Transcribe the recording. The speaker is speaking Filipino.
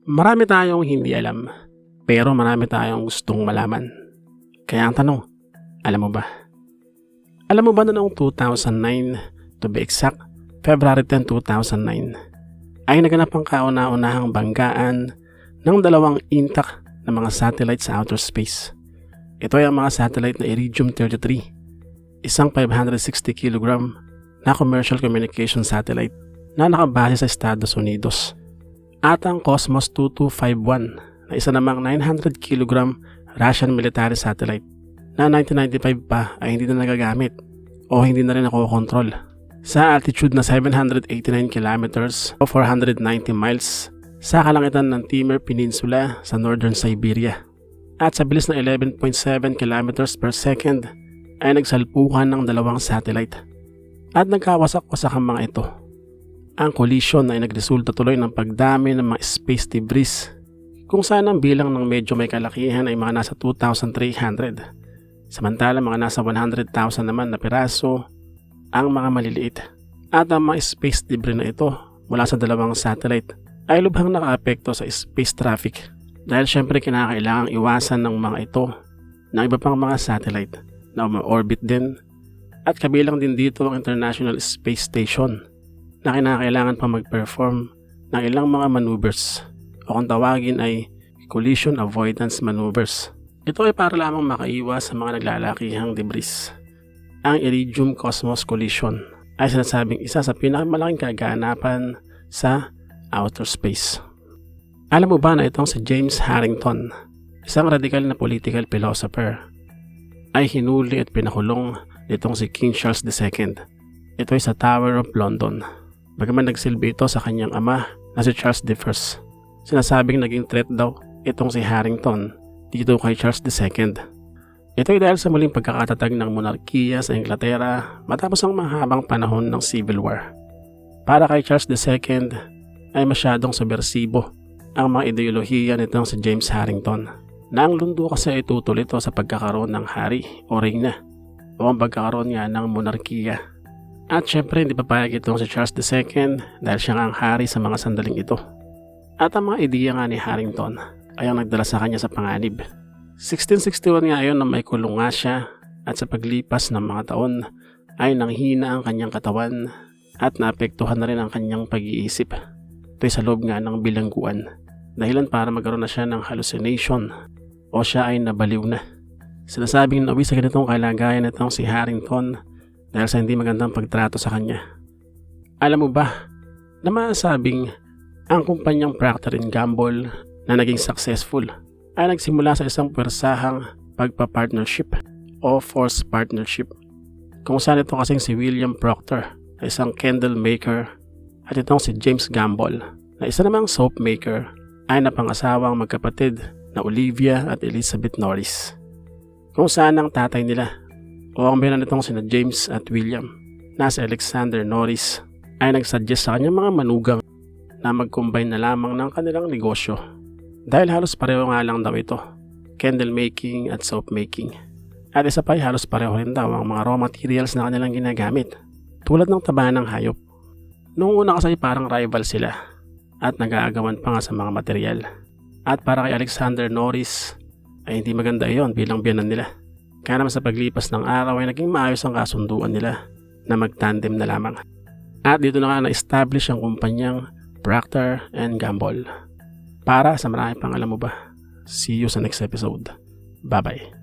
Marami tayong hindi alam, pero marami tayong gustong malaman. Kaya ang tanong, alam mo ba? Alam mo ba na noong 2009, to be exact, February 10, 2009, ay naganap ang kauna-unahang banggaan ng dalawang intact na mga satellite sa outer space. Ito ay ang mga satellite na Iridium 33, isang 560 kg na commercial communication satellite na nakabase sa Estados Unidos. At ang Cosmos 2251 na isa namang 900 kg Russian military satellite na 1995 pa ay hindi na nagagamit o hindi na rin nakokontrol sa altitude na 789 kilometers o 490 miles sa kalangitan ng Timor Peninsula sa Northern Siberia. At sa bilis na 11.7 kilometers per second ay nagsalpukan ng dalawang satellite at nagkawasak-wasak ang mga ito. Ang collision ay nagresulta tuloy ng pagdami ng mga space debris kung saan ang bilang ng medyo may kalakihan ay mga nasa 2,300 samantala mga nasa 100,000 naman na piraso ang mga maliliit. At ang mga space debris na ito mula sa dalawang satellite ay lubhang nakaapekto sa space traffic dahil syempre kinakailangang iwasan ng mga ito ng iba pang mga satellite na umaorbit din at kabilang din dito ang International Space Station na kinakailangan pang mag-perform ng ilang mga maneuvers o kung tawagin ay collision avoidance maneuvers. Ito ay para lamang makaiwas sa mga naglalakihang debris. Ang Iridium Cosmos Collision ay sinasabing isa sa pinakamalaking kaganapan sa outer space. Alam mo ba na itong si James Harrington, isang radikal na political philosopher, ay hinuli at pinakulong nitong si King Charles II. Ito ay sa Tower of London. Bagaman nagsilbi ito sa kanyang ama na si Charles I. Sinasabing naging threat daw itong si Harrington dito kay Charles II. Ito ay dahil sa muling pagkakatatag ng monarkiya sa Inglaterra matapos ang mahabang panahon ng Civil War. Para kay Charles II ay masyadong subversibo ang mga ideolohiya nitong si James Harrington na ang lundo kasi ay tutol ito sa pagkakaroon ng hari o reyna o ang pagkakaroon nga ng monarkiya. At syempre hindi papayag itong si Charles II dahil siya nga ang hari sa mga sandaling ito. At ang mga ideya nga ni Harrington ay ang nagdala sa kanya sa panganib. 1661 nga ayon na may kulong nga siya at sa paglipas ng mga taon ay nanghina ang kanyang katawan at naapektuhan na rin ang kanyang pag-iisip. Ito'y sa loob nga ng bilangguan. Dahilan para magkaroon na siya ng hallucination o siya ay nabaliw na. Sinasabing nauwi sa ganitong kalagayan itong si Harrington dahil sa hindi magandang pagtrato sa kanya. Alam mo ba na masasabing ang kumpanyang Procter & Gamble na naging successful ay nagsimula sa isang pwersahang pagpa-partnership o forced partnership kung saan ito kasing si William Procter na isang candle maker at itong si James Gamble na isa namang soap maker ay napangasawang magkapatid na Olivia at Elizabeth Norris. Kung saan ang tatay nila o ang binan nitong sina James at William na si Alexander Norris ay nagsuggest sa kanyang mga manugang na mag-combine na lamang ng kanilang negosyo dahil halos pareho nga lang daw ito, candle making at soap making. At isa pa ay halos pareho rin daw ang mga raw materials na kanilang ginagamit tulad ng taba ng hayop. Noong una kasi parang rival sila at nag-aagawan pa nga sa mga material. At para kay Alexander Norris ay hindi maganda iyon bilang biyanan nila. Kaya naman sa paglipas ng araw ay naging maayos ang kasunduan nila na mag-tandem na lamang. At dito na nga na-establish ang kumpanyang Procter & Gamble. Para sa marami pang alam mo ba, see you sa next episode. Bye bye.